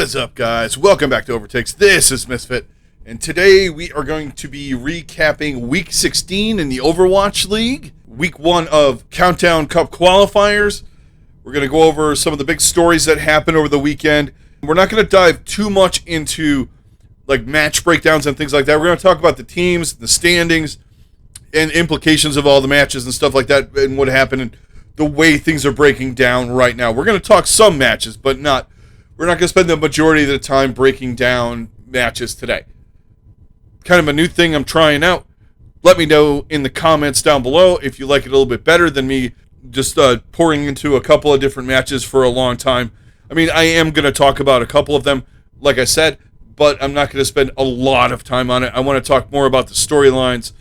is up, guys? Welcome back to OverTakes. This is Misfit, and today we are going to be recapping Week 16 in the Overwatch League, Week 1 of Countdown Cup Qualifiers. We're going to go over some of the big stories that happened over the weekend. We're not going to dive too much into like match breakdowns and things like that. We're going to talk about the teams, the standings, and implications of all the matches and stuff like that, and what happened and the way things are breaking down right now. We're going to talk some matches, but we're not going to spend the majority of the time breaking down matches today. Kind of a new thing I'm trying out. Let me know in the comments down below if you like it a little bit better than me just pouring into a couple of different matches for a long time. I mean, I am going to talk about a couple of them, like I said, but I'm not going to spend a lot of time on it. I want to talk more about the storylines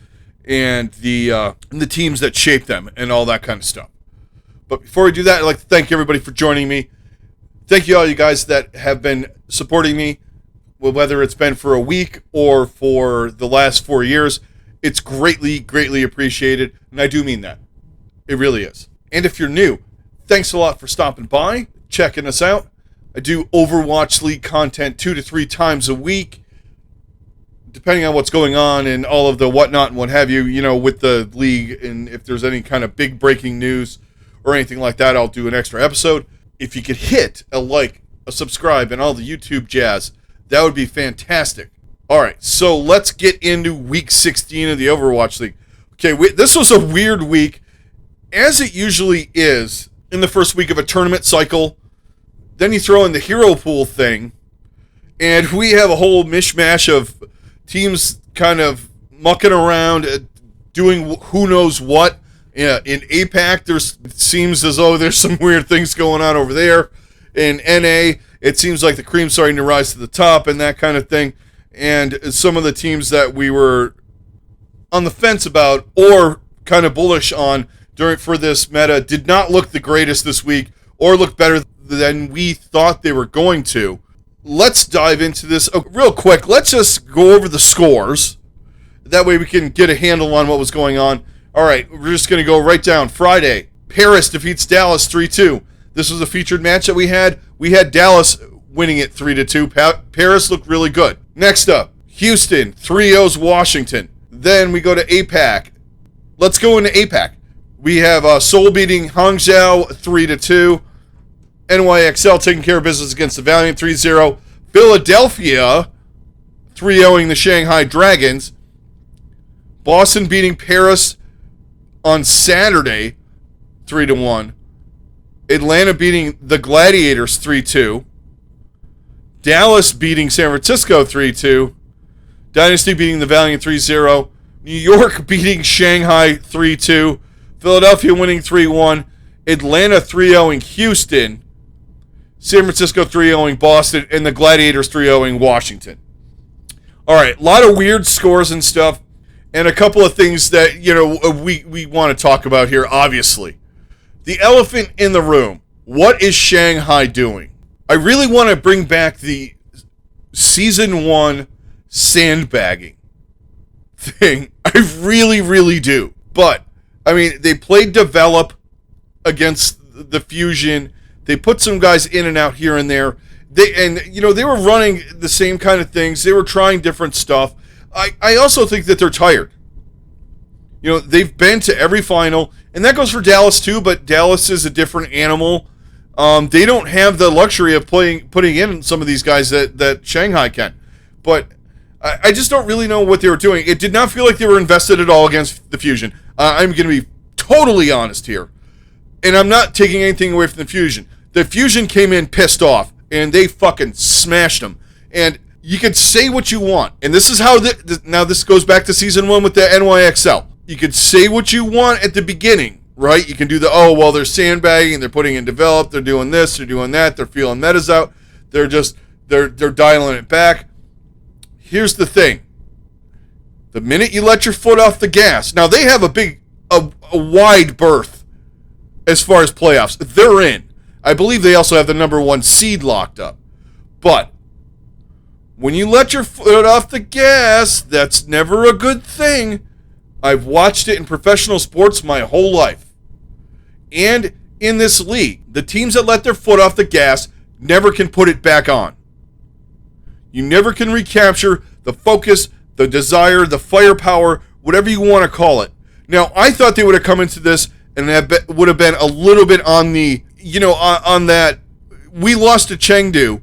and the teams that shape them and all that kind of stuff. But before we do that, I'd like to thank everybody for joining me. Thank you all you guys that have been supporting me, whether it's been for a week or for the last 4 years. It's greatly, greatly appreciated, and I do mean that. It really is. And if you're new, thanks a lot for stopping by, checking us out. I do Overwatch League content 2 to 3 times a week, depending on what's going on and all of the whatnot and what have you, with the league. And if there's any kind of big breaking news or anything like that, I'll do an extra episode. If you could hit a like, a subscribe, and all the YouTube jazz, that would be fantastic. All right, so let's get into Week 16 of the Overwatch League. Okay, this was a weird week, as it usually is in the first week of a tournament cycle. Then you throw in the hero pool thing, and we have a whole mishmash of teams kind of mucking around, doing who knows what. Yeah, in APAC, it seems as though there's some weird things going on over there. In NA, it seems like the cream's starting to rise to the top and that kind of thing. And some of the teams that we were on the fence about or kind of bullish on for this meta did not look the greatest this week or look better than we thought they were going to. Let's dive into this real quick. Let's just go over the scores. That way we can get a handle on what was going on. All right, we're just going to go right down. Friday, Paris defeats Dallas 3-2. This was a featured match that we had. We had Dallas winning it 3-2. Paris looked really good. Next up, Houston 3-0's Washington. Then we go to APAC. Let's go into APAC. We have Seoul beating Hangzhou 3-2. NYXL taking care of business against the Valiant 3-0. Philadelphia 3-0ing the Shanghai Dragons. Boston beating Paris on Saturday, 3-1. Atlanta beating the Gladiators 3-2. Dallas beating San Francisco 3-2. Dynasty beating the Valiant 3-0. New York beating Shanghai 3-2. Philadelphia winning 3-1. Atlanta 3-0ing Houston. San Francisco 3-0ing Boston. And the Gladiators 3-0ing Washington. All right, a lot of weird scores and stuff. And a couple of things that, we want to talk about here, obviously. The elephant in the room. What is Shanghai doing? I really want to bring back the Season 1 sandbagging thing. I really, really do. But, I mean, they played develop against the Fusion. They put some guys in and out here and there. They were running the same kind of things. They were trying different stuff. I also think that they're tired. They've been to every final, and that goes for Dallas too, but Dallas is a different animal. They don't have the luxury of putting in some of these guys that Shanghai can. But I just don't really know what they were doing. It did not feel like they were invested at all against the Fusion. I'm going to be totally honest here. And I'm not taking anything away from the Fusion. The Fusion came in pissed off, and they fucking smashed them. And you could say what you want, and this is how now this goes back to Season 1 with the NYXL. You could say what you want at the beginning, right? You can do they're sandbagging, they're putting in develop, they're doing this, they're doing that, they're feeling metas out, they're dialing it back. Here's the thing. The minute you let your foot off the gas, now they have a wide berth as far as playoffs. They're in. I believe they also have the number 1 seed locked up. But when you let your foot off the gas, that's never a good thing. I've watched it in professional sports my whole life. And in this league, the teams that let their foot off the gas never can put it back on. You never can recapture the focus, the desire, the firepower, whatever you want to call it. Now, I thought they would have come into this and that would have been a little bit on the, on that, we lost to Chengdu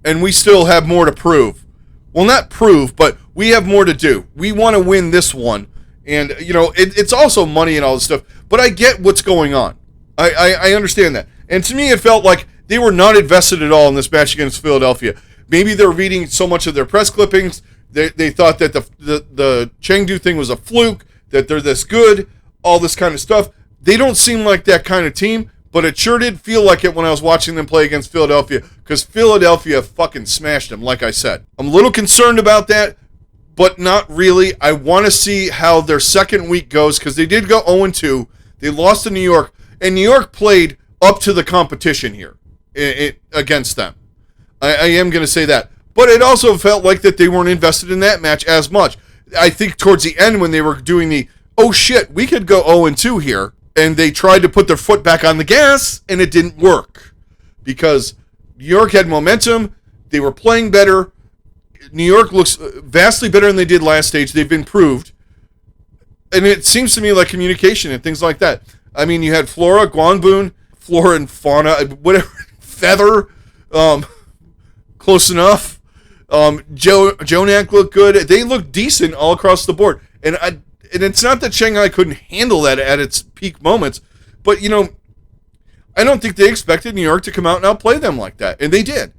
and we still have more to prove. Well, not prove, but we have more to do. We want to win this one. And, it's also money and all this stuff. But I get what's going on. I understand that. And to me, it felt like they were not invested at all in this match against Philadelphia. Maybe they're reading so much of their press clippings. They thought that the Chengdu thing was a fluke, that they're this good, all this kind of stuff. They don't seem like that kind of team, but it sure did feel like it when I was watching them play against Philadelphia, because Philadelphia fucking smashed them, like I said. I'm a little concerned about that, but not really. I want to see how their second week goes, because they did go 0-2. They lost to New York, and New York played up to the competition here against them. I am going to say that. But it also felt like that they weren't invested in that match as much. I think towards the end when they were doing the, oh shit, we could go 0-2 here, and they tried to put their foot back on the gas, and it didn't work. Because New York had momentum, they were playing better. New York looks vastly better than they did last stage. They've improved. And it seems to me like communication and things like that. I mean, you had Flora, Guangbun, Flora and Fauna, whatever, Feather, close enough. Jonak looked good. They looked decent all across the board. And it's not that Shanghai couldn't handle that at its peak moments, but, I don't think they expected New York to come out and outplay them like that. And they did.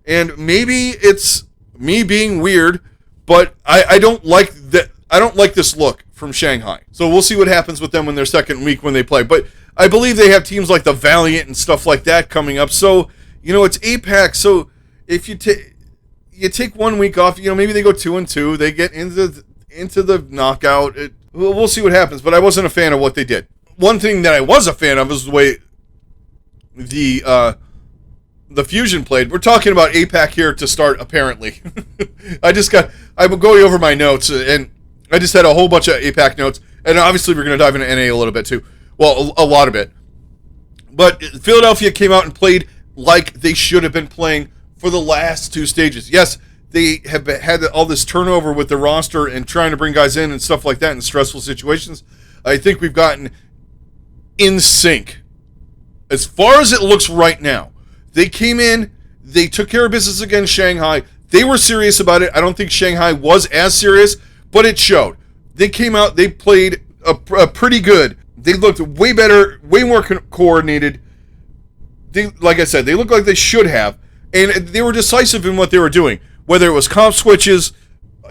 And maybe it's me being weird, but I don't like that. I don't like this look from Shanghai. So we'll see what happens with them in their second week when they play. But I believe they have teams like the Valiant and stuff like that coming up. So, it's APAC. So if you take 1 week off, maybe they go 2-2. They get into the knockout. We'll see what happens. But I wasn't a fan of what they did. One thing that I was a fan of is the way the Fusion played. We're talking about APAC here to start, apparently. I'm going over my notes, and I just had a whole bunch of APAC notes, and obviously we're going to dive into NA a little bit too. Well, a lot of it. But Philadelphia came out and played like they should have been playing for the last two stages. Yes, they have had all this turnover with the roster and trying to bring guys in and stuff like that in stressful situations. I think we've gotten in sync. As far as it looks right now, they came in, they took care of business against Shanghai. They were serious about it. I don't think Shanghai was as serious, but it showed. They came out, they played a pretty good. They looked way better, way more coordinated. Like I said, they looked like they should have, and they were decisive in what they were doing. Whether it was comp switches,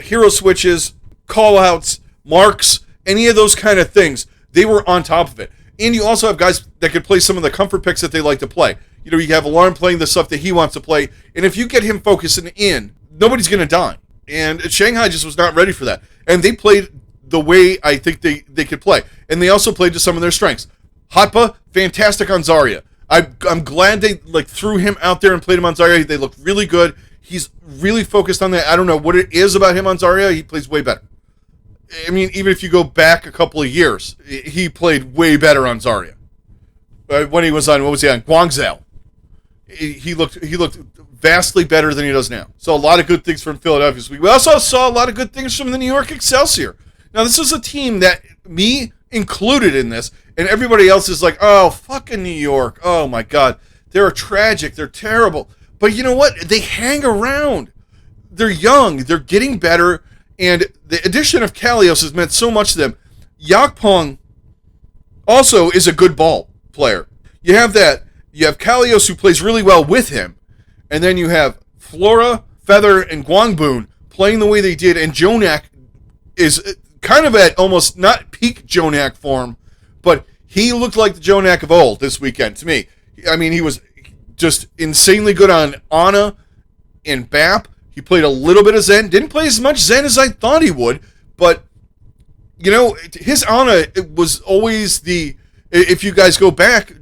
hero switches, call-outs, marks, any of those kind of things, they were on top of it. And you also have guys that could play some of the comfort picks that they like to play. You have Alarm playing the stuff that he wants to play, and if you get him focusing in, nobody's going to die. And Shanghai just was not ready for that. And they played the way I think they could play. And they also played to some of their strengths. Hotpa, fantastic on Zarya. I'm glad they threw him out there and played him on Zarya. They looked really good. He's really focused on that. I don't know what it is about him on Zarya. He plays way better. I mean, even if you go back a couple of years, he played way better on Zarya. When he was on, what was he on? Guangzhou. He looked vastly better than he does now. So a lot of good things from Philadelphia this week. We also saw a lot of good things from the New York Excelsior. Now, this is a team that, me included in this, and everybody else is like, oh, fucking New York. Oh, my God. They're tragic. They're terrible. But you know what? They hang around. They're young. They're getting better. And the addition of Kalios has meant so much to them. Yakpong also is a good ball player. You have Kalios, who plays really well with him. And then you have Flora, Feather, and Guangbun playing the way they did. And Jonak is kind of at almost not peak Jonak form, but he looked like the Jonak of old this weekend to me. I mean, he was just insanely good on Ana and BAP. He played a little bit of Zen. Didn't play as much Zen as I thought he would, but, his Ana was always if you guys go back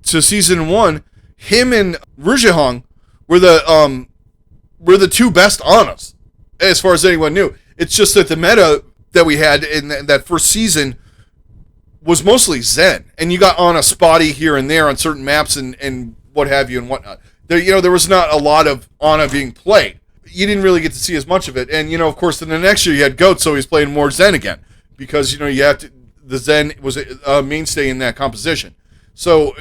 to Season 1, him and Rujihong were the two best Anas, as far as anyone knew. It's just that the meta that we had in that first season was mostly Zen, and you got Ana spotty here and there on certain maps and what have you and whatnot. There was not a lot of Ana being played. you didn't really get to see as much of it. And, of course, then the next year you had GOAT, so he's playing more Zen again. Because, you have to, the Zen was a mainstay in that composition. So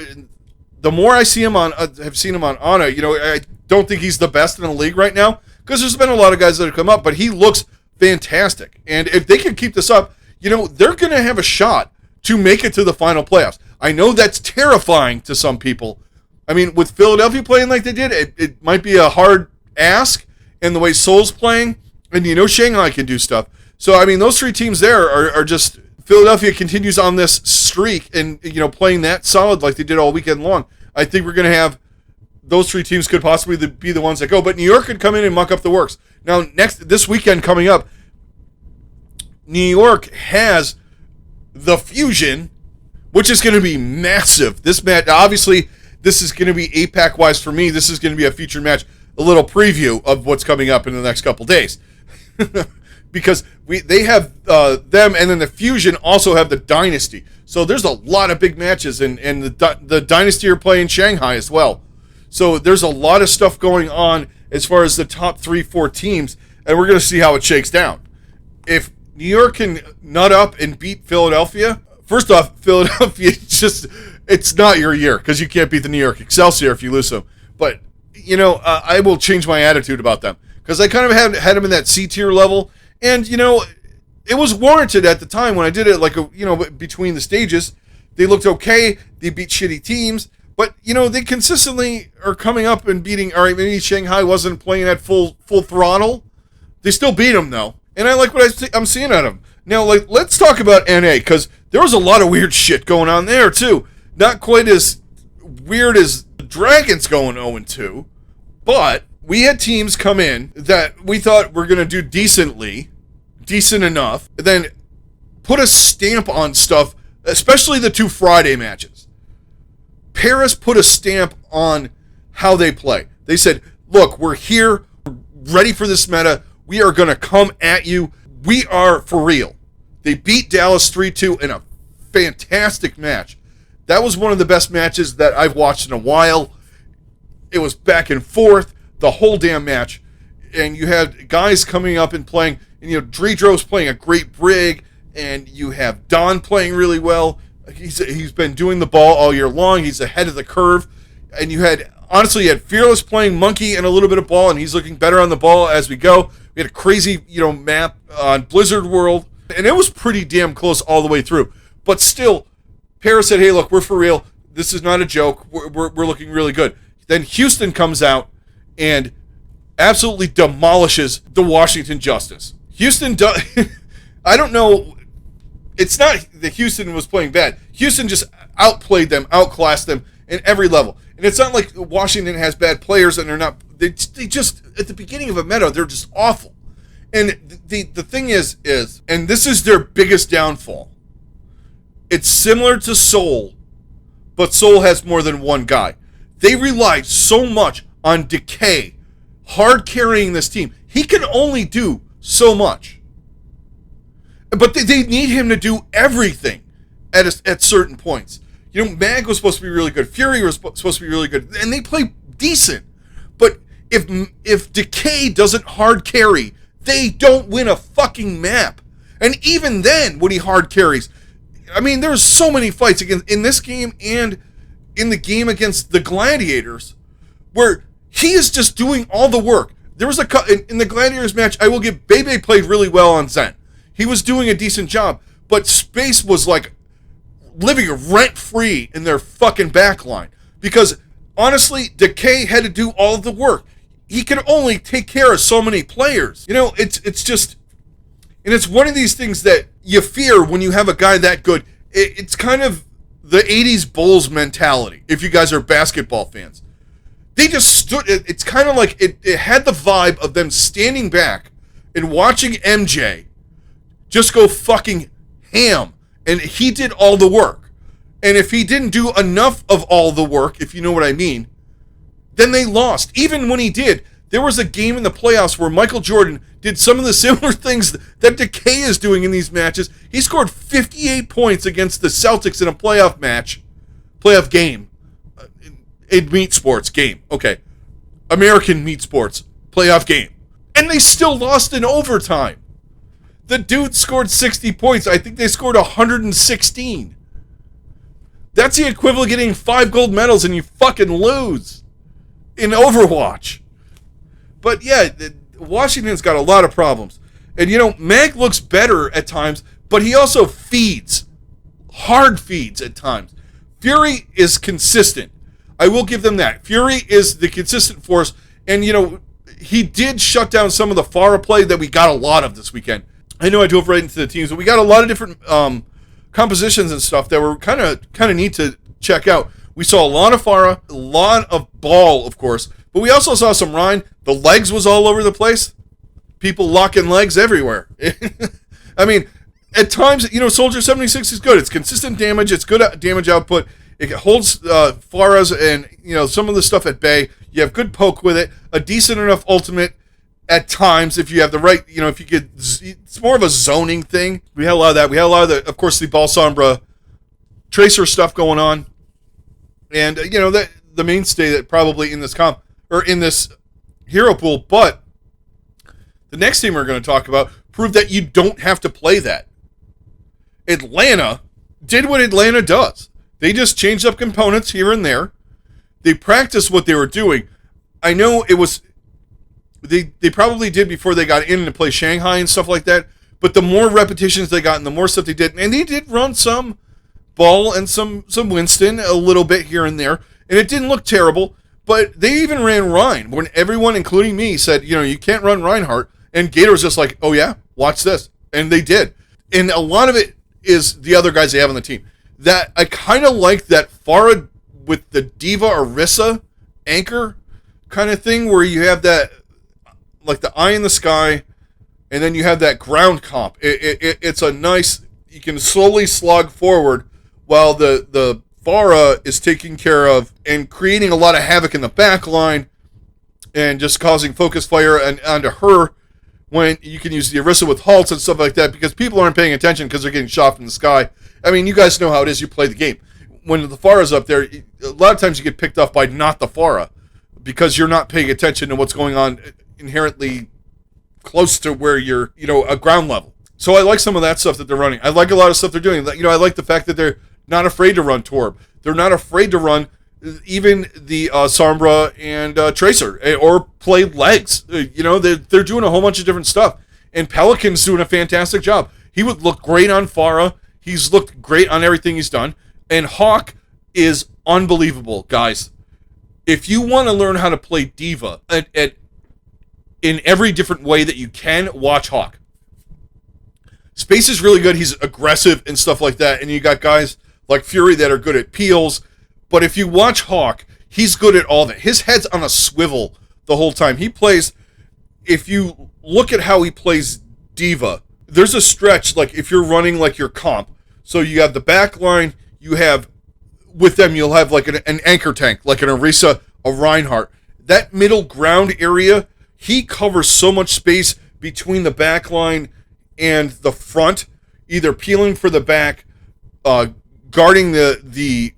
the more I see him have seen him on Ana, I don't think he's the best in the league right now. Because there's been a lot of guys that have come up, but he looks fantastic. And if they can keep this up, they're going to have a shot to make it to the final playoffs. I know that's terrifying to some people. I mean, with Philadelphia playing like they did, it might be a hard ask. And the way Seoul's playing, and Shanghai can do stuff. So, I mean, those three teams there are just, Philadelphia continues on this streak and, playing that solid like they did all weekend long. I think we're going to have, those three teams could possibly be the ones that go. But New York could come in and muck up the works. Now, this weekend coming up, New York has the Fusion, which is going to be massive. This match, obviously, this is going to be APAC-wise for me. This is going to be a featured match. A little preview of what's coming up in the next couple days. Because they have them, and then the Fusion also have the Dynasty. So there's a lot of big matches, and the Dynasty are playing Shanghai as well. So there's a lot of stuff going on as far as the top 3-4 teams, and we're going to see how it shakes down. If New York can nut up and beat Philadelphia, first off, Philadelphia, it's not your year, because you can't beat the New York Excelsior if you lose them. But I will change my attitude about them because I kind of had them in that C tier level, and it was warranted at the time when I did it. Like between the stages, they looked okay. They beat shitty teams, but they consistently are coming up and beating. All right, maybe Shanghai wasn't playing at full throttle. They still beat them though, and I like what I'm seeing out of them. Now, let's talk about NA because there was a lot of weird shit going on there too. Not quite as weird as the Dragons going 0-2, but we had teams come in that we thought were going to do decent enough, and then put a stamp on stuff, especially the 2 Friday matches. Paris put a stamp on how they play. They said, look, we're here, we're ready for this meta, we are going to come at you, we are for real. They beat Dallas 3-2 in a fantastic match. That was one of the best matches that I've watched in a while. It was back and forth, the whole damn match. And you had guys coming up and playing, and Dredro's playing a great brig, and you have Don playing really well. He's been doing the ball all year long. He's ahead of the curve. And you had Fearless playing monkey and a little bit of ball, and he's looking better on the ball as we go. We had a crazy, map on Blizzard World, and it was pretty damn close all the way through. But still, Paris said, hey, look, we're for real. This is not a joke. We're looking really good. Then Houston comes out and absolutely demolishes the Washington Justice. Houston does... I don't know. It's not that Houston was playing bad. Houston just outplayed them, outclassed them in every level. And it's not like Washington has bad players and they're not... They just, at the beginning of a meta, they're just awful. And the thing is, and this is their biggest downfall, it's similar to Seoul, but Seoul has more than one guy. They relied so much on Decay, hard carrying this team. He can only do so much. But they need him to do everything at certain points. Mag was supposed to be really good. Fury was supposed to be really good. And they play decent. But if Decay doesn't hard carry, they don't win a fucking map. And even then, when he hard carries... I mean, there's so many fights in this game and in the game against the Gladiators where he is just doing all the work. There was in the Gladiators match, I will give, Bebe played really well on Zen. He was doing a decent job, but Space was like living rent-free in their fucking backline because, honestly, Decay had to do all of the work. He can only take care of so many players. It's just... And it's one of these things that you fear when you have a guy that good. It's kind of the 80s Bulls mentality, if you guys are basketball fans. They just stood... It's kind of like... It had the vibe of them standing back and watching MJ just go fucking ham. And he did all the work. And if he didn't do enough of all the work, if you know what I mean, then they lost. Even when he did... There was a game in the playoffs where Michael Jordan did some of the similar things that Decay is doing in these matches. He scored 58 points against the Celtics in a playoff game. In meat sports game. Okay. American meat sports, playoff game. And they still lost in overtime. The dude scored 60 points. I think they scored 116. That's the equivalent of getting 5 gold medals and you fucking lose in Overwatch. But yeah, Washington's got a lot of problems. And Mag looks better at times, but he also feeds. Hard feeds at times. Fury is consistent. I will give them that. Fury is the consistent force. And, he did shut down some of the Pharah play that we got a lot of this weekend. I know I dove right into the teams, but we got a lot of different compositions and stuff that were kind of neat to check out. We saw a lot of Pharah, a lot of Ball, of course, but we also saw some Rhine. The legs was all over the place. People locking legs everywhere. I mean, at times, Soldier 76 is good. It's consistent damage. It's good damage output. It holds Pharahs and, some of the stuff at bay. You have good poke with it. A decent enough ultimate at times if you have the right, if you get, it's more of a zoning thing. We had a lot of that. We had a lot of of course, the Balsombra Tracer stuff going on. And, that the mainstay that probably in this comp, or in this hero pool, but the next team we're going to talk about proved that you don't have to play that. Atlanta did what Atlanta does. They just changed up components here and there. They practiced what they were doing. I know it was, they probably did before they got in to play Shanghai and stuff like that, but the more repetitions they got and the more stuff they did, and they did run some Ball and some Winston a little bit here and there, and it didn't look terrible, but they even ran Rhine when everyone, including me, said, you can't run Reinhardt, and Gator was just like, oh yeah, watch this, and they did. And a lot of it is the other guys they have on the team. That I kind of like that Pharah with the Diva Orisa anchor kind of thing where you have that, like the eye in the sky, and then you have that ground comp. It's a nice, you can slowly slog forward while the Pharah is taking care of and creating a lot of havoc in the back line and just causing focus fire and onto her when you can use the Orisa with halts and stuff like that because people aren't paying attention because they're getting shot from the sky. I mean, you guys know how it is. You play the game. When the Pharah's up there, a lot of times you get picked off by not the Pharah because you're not paying attention to what's going on inherently close to where you're, a ground level. So I like some of that stuff that they're running. I like a lot of stuff they're doing. I like the fact that they're not afraid to run Torb. They're not afraid to run even the Sombra and Tracer or play legs. They're doing a whole bunch of different stuff. And Pelican's doing a fantastic job. He would look great on Pharah. He's looked great on everything he's done. And Hawk is unbelievable, guys. If you want to learn how to play Diva in every different way that you can, watch Hawk. Space is really good. He's aggressive and stuff like that. And you got guys like Fury that are good at peels. But if you watch Hawk, he's good at all that. His head's on a swivel the whole time. He plays, if you look at how he plays Diva, there's a stretch, like if you're running like your comp. So you have the back line, you have, with them, you'll have like an anchor tank, like an Orisa, a Reinhardt. That middle ground area, he covers so much space between the back line and the front, either peeling for the back, guarding the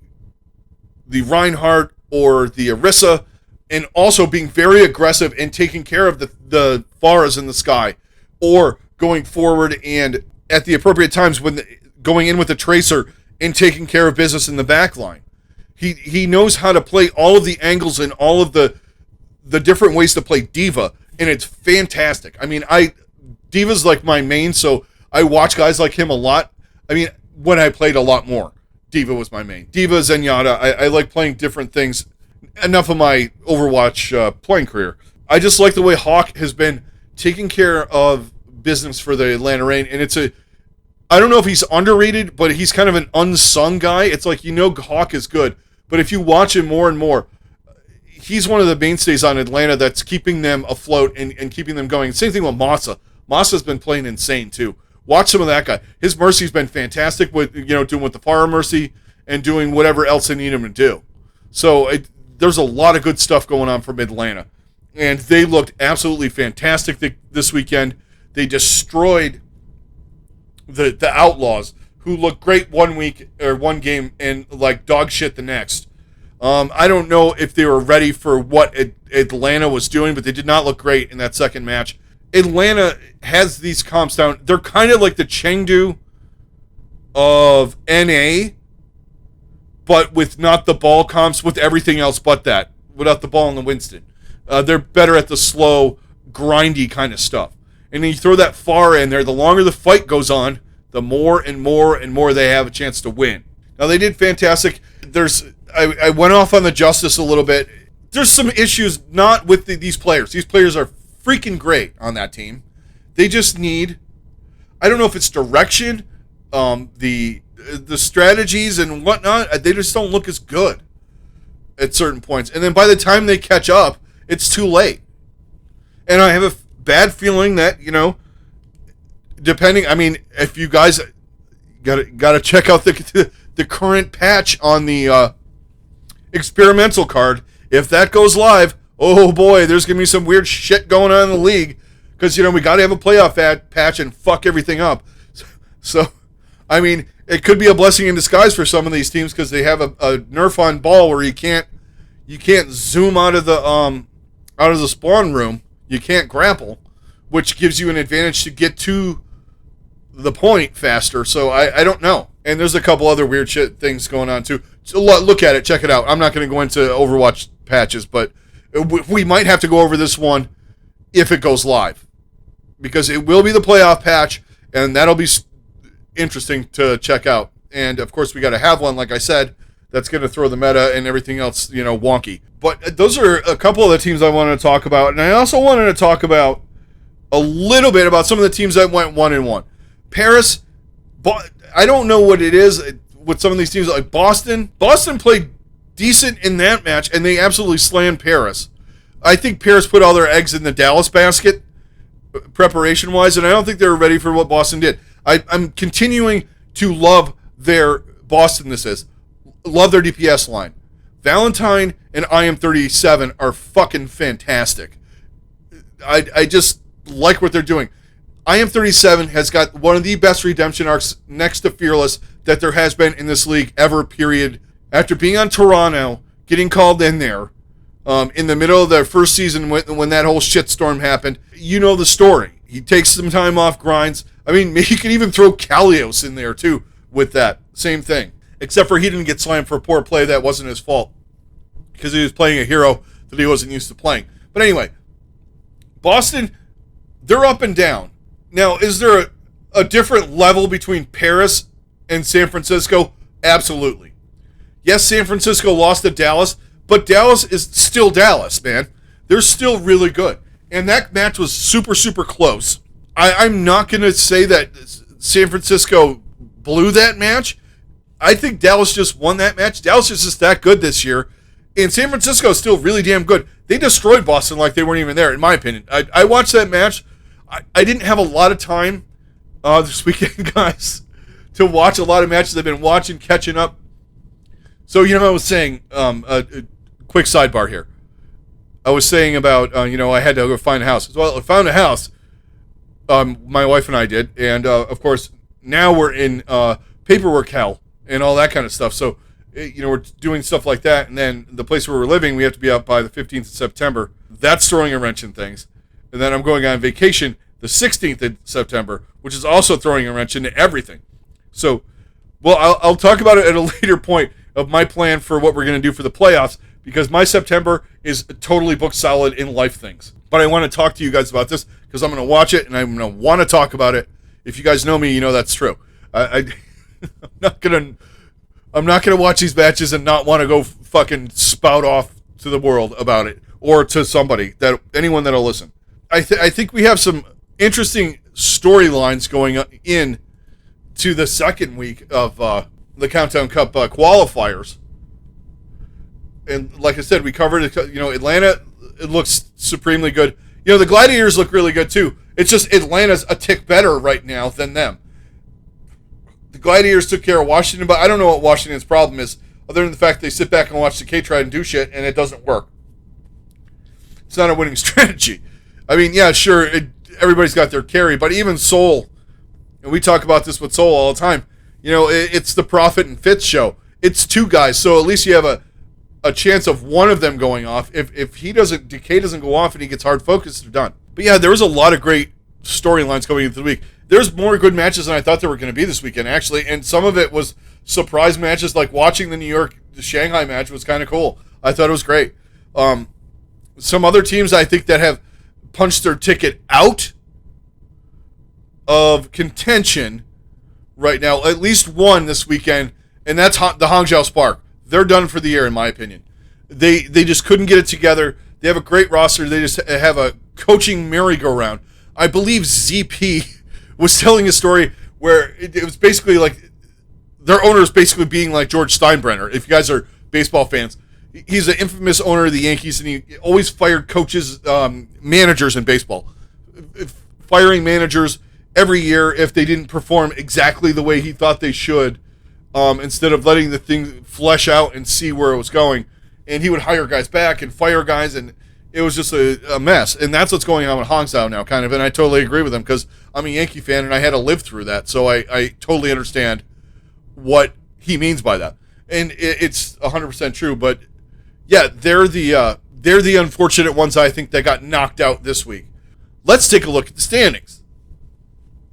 Reinhardt or the Orisa, and also being very aggressive and taking care of the Pharahs in the sky, or going forward and at the appropriate times when going in with the Tracer and taking care of business in the back line. He knows how to play all of the angles and all of the different ways to play Diva, and it's fantastic. I mean, Diva's like my main, so I watch guys like him a lot. I mean, when I played a lot more, Diva was my main. Diva, Zenyatta, I like playing different things. Enough of my Overwatch playing career. I just like the way Hawk has been taking care of business for the Atlanta Reign, and I don't know if he's underrated, but he's kind of an unsung guy. It's like, Hawk is good, but if you watch him more and more, he's one of the mainstays on Atlanta that's keeping them afloat and keeping them going. Same thing with Masa. Masa's been playing insane too. Watch some of that guy. His Mercy's been fantastic with, doing with the Pharah Mercy and doing whatever else they need him to do. So there's a lot of good stuff going on from Atlanta. And they looked absolutely fantastic this weekend. They destroyed the Outlaws, who looked great one week or one game and like dog shit the next. I don't know if they were ready for what Atlanta was doing, but they did not look great in that second match. Atlanta has these comps down. They're kind of like the Chengdu of NA, but with not the ball comps, with everything else but that, without the ball in the Winston. They're better at the slow, grindy kind of stuff. And then you throw that far in there, the longer the fight goes on, the more and more and more they have a chance to win. Now, they did fantastic. I went off on the Justice a little bit. There's some issues not with these players. These players are freaking great on that team. They just need, I don't know if it's direction, the strategies and whatnot. They just don't look as good at certain points. And then by the time they catch up, it's too late. And I have a bad feeling that, depending, I mean, if you guys got to check out the current patch on the experimental card. If that goes live, oh boy, there's going to be some weird shit going on in the league, because, we got to have a playoff patch and fuck everything up. So, I mean, it could be a blessing in disguise for some of these teams, because they have a nerf on ball where you can't zoom out of the spawn room. You can't grapple, which gives you an advantage to get to the point faster. So I don't know. And there's a couple other weird shit things going on too. So look at it, check it out. I'm not going to go into Overwatch patches, but we might have to go over this one if it goes live, because it will be the playoff patch, and that'll be interesting to check out. And of course, we got to have one, like I said, that's going to throw the meta and everything else, wonky. But those are a couple of the teams I wanted to talk about, and I also wanted to talk about a little bit about some of the teams that went 1-1. Paris, I don't know what it is with some of these teams, like Boston. Boston played decent in that match, and they absolutely slammed Paris. I think Paris put all their eggs in the Dallas basket, preparation-wise, and I don't think they were ready for what Boston did. I'm continuing to love their Boston-ness. Love their DPS line. Valentine and IM37 are fucking fantastic. I just like what they're doing. IM37 has got one of the best redemption arcs next to Fearless that there has been in this league ever, period. After being on Toronto, getting called in there, in the middle of their first season when that whole shitstorm happened, you know the story. He takes some time off, grinds. I mean, you can even throw Kalios in there, too, with that. Same thing. Except for he didn't get slammed for poor play. That wasn't his fault, because he was playing a hero that he wasn't used to playing. But anyway, Boston, they're up and down. Now, is there a different level between Paris and San Francisco? Absolutely. Yes, San Francisco lost to Dallas, but Dallas is still Dallas, man. They're still really good. And that match was super, super close. I'm not going to say that San Francisco blew that match. I think Dallas just won that match. Dallas is just that good this year. And San Francisco is still really damn good. They destroyed Boston like they weren't even there, in my opinion. I watched that match. I didn't have a lot of time this weekend, guys, to watch a lot of matches. I've been watching, catching up. So, I was saying, a quick sidebar here. I was saying about, I had to go find a house. Well, I found a house. My wife and I did. And, of course, now we're in paperwork hell and all that kind of stuff. So, we're doing stuff like that. And then the place where we're living, we have to be out by the 15th of September. That's throwing a wrench in things. And then I'm going on vacation the 16th of September, which is also throwing a wrench into everything. So, well, I'll talk about it at a later point of my plan for what we're going to do for the playoffs, because my September is totally booked solid in life things. But I want to talk to you guys about this, because I'm going to watch it, and I'm going to want to talk about it. If you guys know me, you know that's true. I'm not going to watch these matches and not want to go fucking spout off to the world about it, or to somebody, anyone that'll listen. I think we have some interesting storylines going in to the second week of the Countdown Cup qualifiers. And like I said, we covered it. Atlanta, it looks supremely good. The Gladiators look really good too. It's just Atlanta's a tick better right now than them. The Gladiators took care of Washington, but I don't know what Washington's problem is, other than the fact they sit back and watch the K try and do shit, and it doesn't work. It's not a winning strategy. I mean, yeah, sure, everybody's got their carry, but even Seoul, and we talk about this with Seoul all the time, it's the Prophet and Fitz show. It's two guys, so at least you have a chance of one of them going off. If Decay doesn't go off and he gets hard focused, they're done. But yeah, there was a lot of great storylines going into the week. There's more good matches than I thought there were going to be this weekend, actually, and some of it was surprise matches, like watching the Shanghai match was kind of cool. I thought it was great. Some other teams I think that have punched their ticket out of contention right now, at least one this weekend, and that's the Hangzhou Spark. They're done for the year, in my opinion. They just couldn't get it together. They have a great roster. They just have a coaching merry-go-round. I believe ZP was telling a story where it was basically like their owner is basically being like George Steinbrenner. If you guys are baseball fans, he's an infamous owner of the Yankees, and he always fired coaches, managers in baseball, firing managers every year if they didn't perform exactly the way he thought they should, instead of letting the thing flesh out and see where it was going. And he would hire guys back and fire guys, and it was just a mess. And that's what's going on with Hangzhou now, kind of. And I totally agree with him because I'm a Yankee fan, and I had to live through that. So I totally understand what he means by that. And it's 100% true. But, yeah, they're the unfortunate ones, I think, that got knocked out this week. Let's take a look at the standings.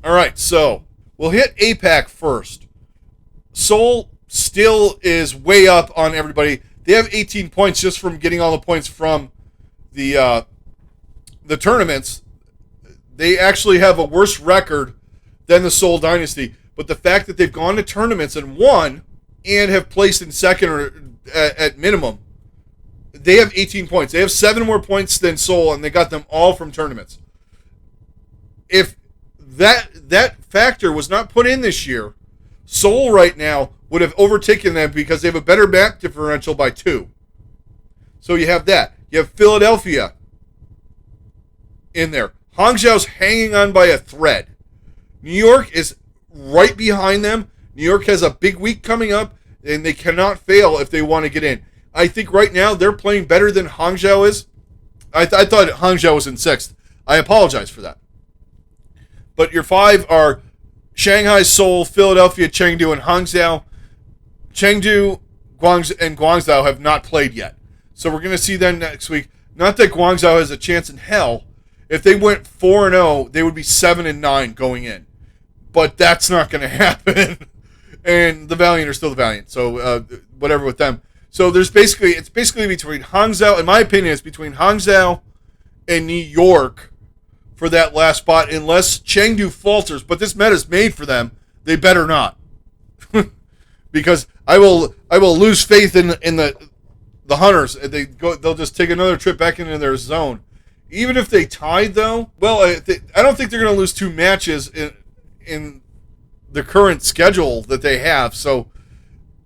All right, so we'll hit APAC first. Seoul still is way up on everybody. They have 18 points just from getting all the points from the tournaments. They actually have a worse record than the Seoul Dynasty, but the fact that they've gone to tournaments and won and have placed in second or at minimum, they have 18 points. They have 7 more points than Seoul, and they got them all from tournaments. If that factor was not put in this year, Seoul right now would have overtaken them because they have a better map differential by 2. So you have that. You have Philadelphia in there. Hangzhou's hanging on by a thread. New York is right behind them. New York has a big week coming up, and they cannot fail if they want to get in. I think right now they're playing better than Hangzhou is. I thought Hangzhou was in 6th. I apologize for that. But your 5 are Shanghai, Seoul, Philadelphia, Chengdu, and Hangzhou. Chengdu, and Guangzhou have not played yet. So we're going to see them next week. Not that Guangzhou has a chance in hell. If they went 4-0, they would be 7-9 going in. But that's not going to happen. And the Valiant are still the Valiant. So whatever with them. So it's basically between Hangzhou, in my opinion, it's between Hangzhou and New York for that last spot, unless Chengdu falters. But this meta's made for them. They better not. Because I will lose faith in the Hunters. They'll just take another trip back into their zone. Even if they tied, though, well, I don't think they're going to lose 2 matches in the current schedule that they have. So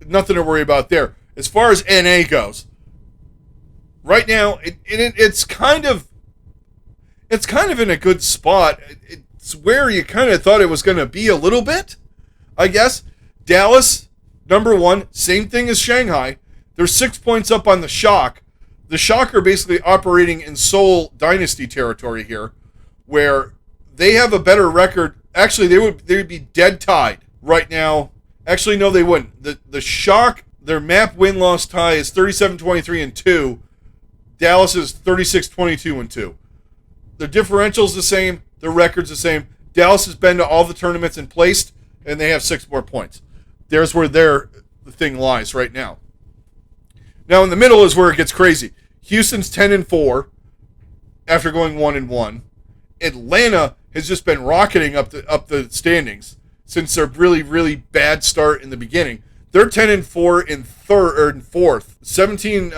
nothing to worry about there. As far as NA goes, right now it's kind of in a good spot. It's where you kind of thought it was going to be a little bit, I guess. Dallas, number 1, same thing as Shanghai. They're 6 points up on the Shock. The Shock are basically operating in Seoul Dynasty territory here, where they have a better record. Actually, they would be dead tied right now. Actually, no, they wouldn't. The Shock, their map win-loss tie is 37-23-2. Dallas is 36-22-2. Their differential's the same. Their record's the same. Dallas has been to all the tournaments and placed, and they have 6 more points. There's where the thing lies right now. Now, in the middle is where it gets crazy. Houston's 10-4 after going 1-1. Atlanta has just been rocketing up the standings since their really, really bad start in the beginning. They're 10-4 in third or in 4th. 17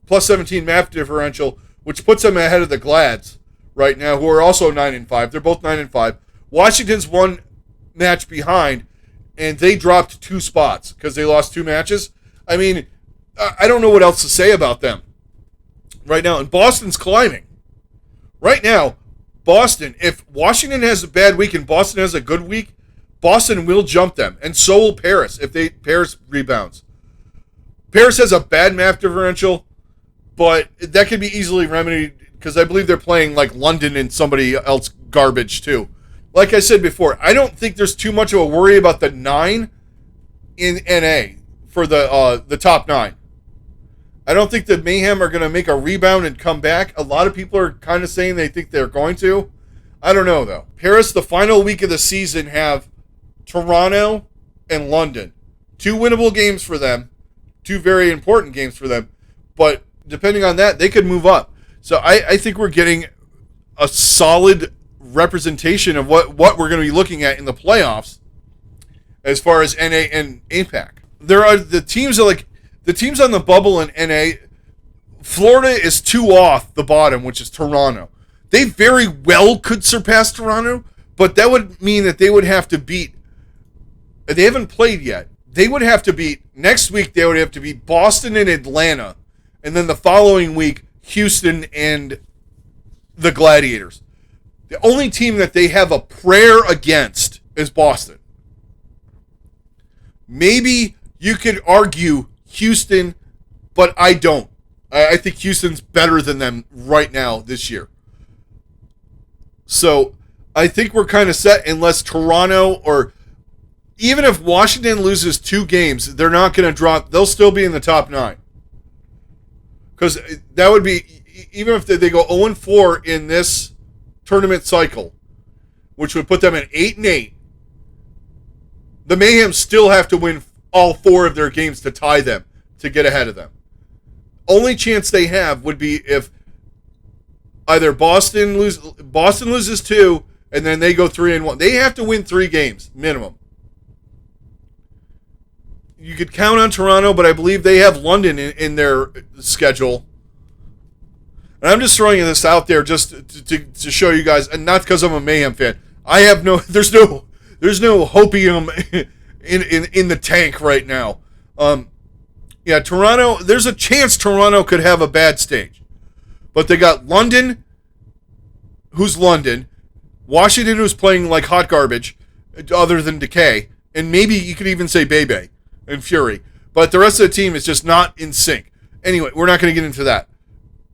plus 17 map differential, which puts them ahead of the Glads right now, who are also 9-5. They're both 9-5. Washington's 1 match behind, and they dropped 2 spots because they lost 2 matches. I mean, I don't know what else to say about them right now. And Boston's climbing. Right now, Boston, if Washington has a bad week and Boston has a good week, Boston will jump them. And so will Paris if Paris rebounds. Paris has a bad map differential, but that can be easily remedied because I believe they're playing like London and somebody else garbage too. Like I said before, I don't think there's too much of a worry about the 9 in NA for the top 9. I don't think the Mayhem are going to make a rebound and come back. A lot of people are kind of saying they think they're going to. I don't know, though. Paris, the final week of the season, have Toronto and London. 2 winnable games for them. 2 very important games for them. But depending on that, they could move up. So I think we're getting a solid representation of what we're going to be looking at in the playoffs as far as NA and APAC. There are the teams on the bubble in NA. Florida is 2 off the bottom, which is Toronto. They very well could surpass Toronto, but that would mean that they would have to beat. They haven't played yet. They would have to beat next week. They would have to beat Boston and Atlanta, and then the following week Houston and the Gladiators. The only team that they have a prayer against is Boston. Maybe you could argue Houston, but I don't. I think Houston's better than them right now this year. So I think we're kind of set unless Toronto, or even if Washington loses 2 games, they're not going to drop. They'll still be in the top 9. Because that would be, even if they go 0-4 in this tournament cycle, which would put them at 8-8, the Mayhem still have to win all 4 of their games to tie them, to get ahead of them. Only chance they have would be if either Boston loses 2, and then they go 3-1. They have to win 3 games, minimum. You could count on Toronto, but I believe they have London in their schedule. And I'm just throwing this out there just to show you guys, and not because I'm a Mayhem fan. There's no hopium in the tank right now. Yeah, Toronto, there's a chance Toronto could have a bad stage. But they got London, who's London, Washington, who's playing like hot garbage, other than Decay, and maybe you could even say Bebe and Fury. But the rest of the team is just not in sync. Anyway, we're not going to get into that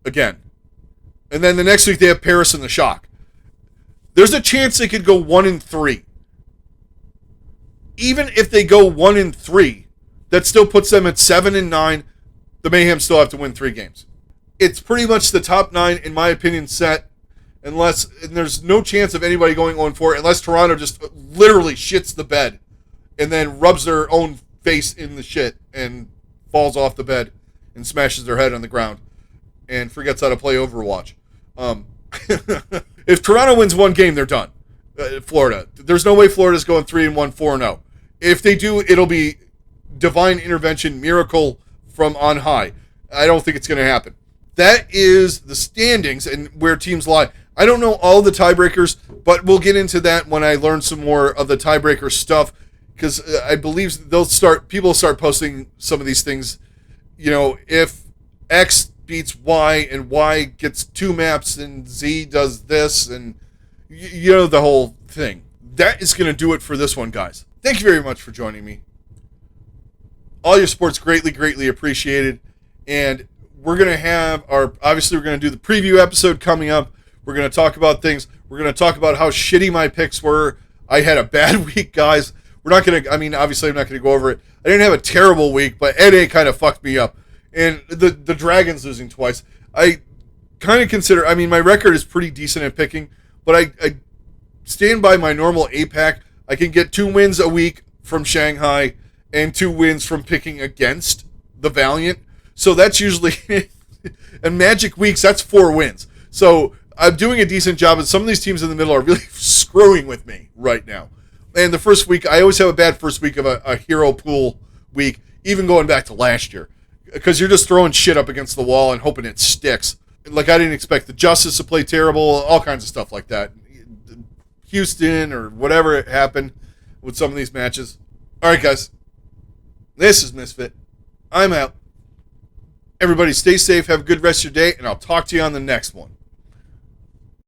again. And then the next week they have Paris and the Shock. There's a chance they could go 1-3. Even if they go 1-3, that still puts them at 7-9. The Mayhem still have to win 3 games. It's pretty much the top 9, in my opinion, set. And there's no chance of anybody going 0-4 unless Toronto just literally shits the bed and then rubs their own face in the shit and falls off the bed and smashes their head on the ground and forgets how to play Overwatch. If Toronto wins 1 game, they're done. Florida. There's no way Florida's going 3-1, 4-0. If they do, it'll be divine intervention, miracle from on high. I don't think it's going to happen. That is the standings and where teams lie. I don't know all the tiebreakers, but we'll get into that when I learn some more of the tiebreaker stuff, because I believe people will start posting some of these things. You know, if X beats Y and Y gets 2 maps and Z does this, and you know the whole thing. That is going to do it for this one, guys. Thank you very much for joining me. All your support's greatly, greatly appreciated. And we're going to have obviously we're going to do the preview episode coming up. We're going to talk about things. We're going to talk about how shitty my picks were. I had a bad week, guys. Obviously I'm not going to go over it. I didn't have a terrible week, but NA kind of fucked me up. And the Dragons losing twice. I kind of consider, my record is pretty decent at picking, but I stand by my normal APAC. I can get 2 wins a week from Shanghai and 2 wins from picking against the Valiant. So that's usually, in Magic weeks, that's 4 wins. So I'm doing a decent job, and some of these teams in the middle are really screwing with me right now. And the first week, I always have a bad first week of a hero pool week, even going back to last year. Because you're just throwing shit up against the wall and hoping it sticks. Like, I didn't expect the Justice to play terrible, all kinds of stuff like that. Houston or whatever happened with some of these matches. All right, guys. This is Misfit. I'm out. Everybody stay safe, have a good rest of your day, and I'll talk to you on the next one.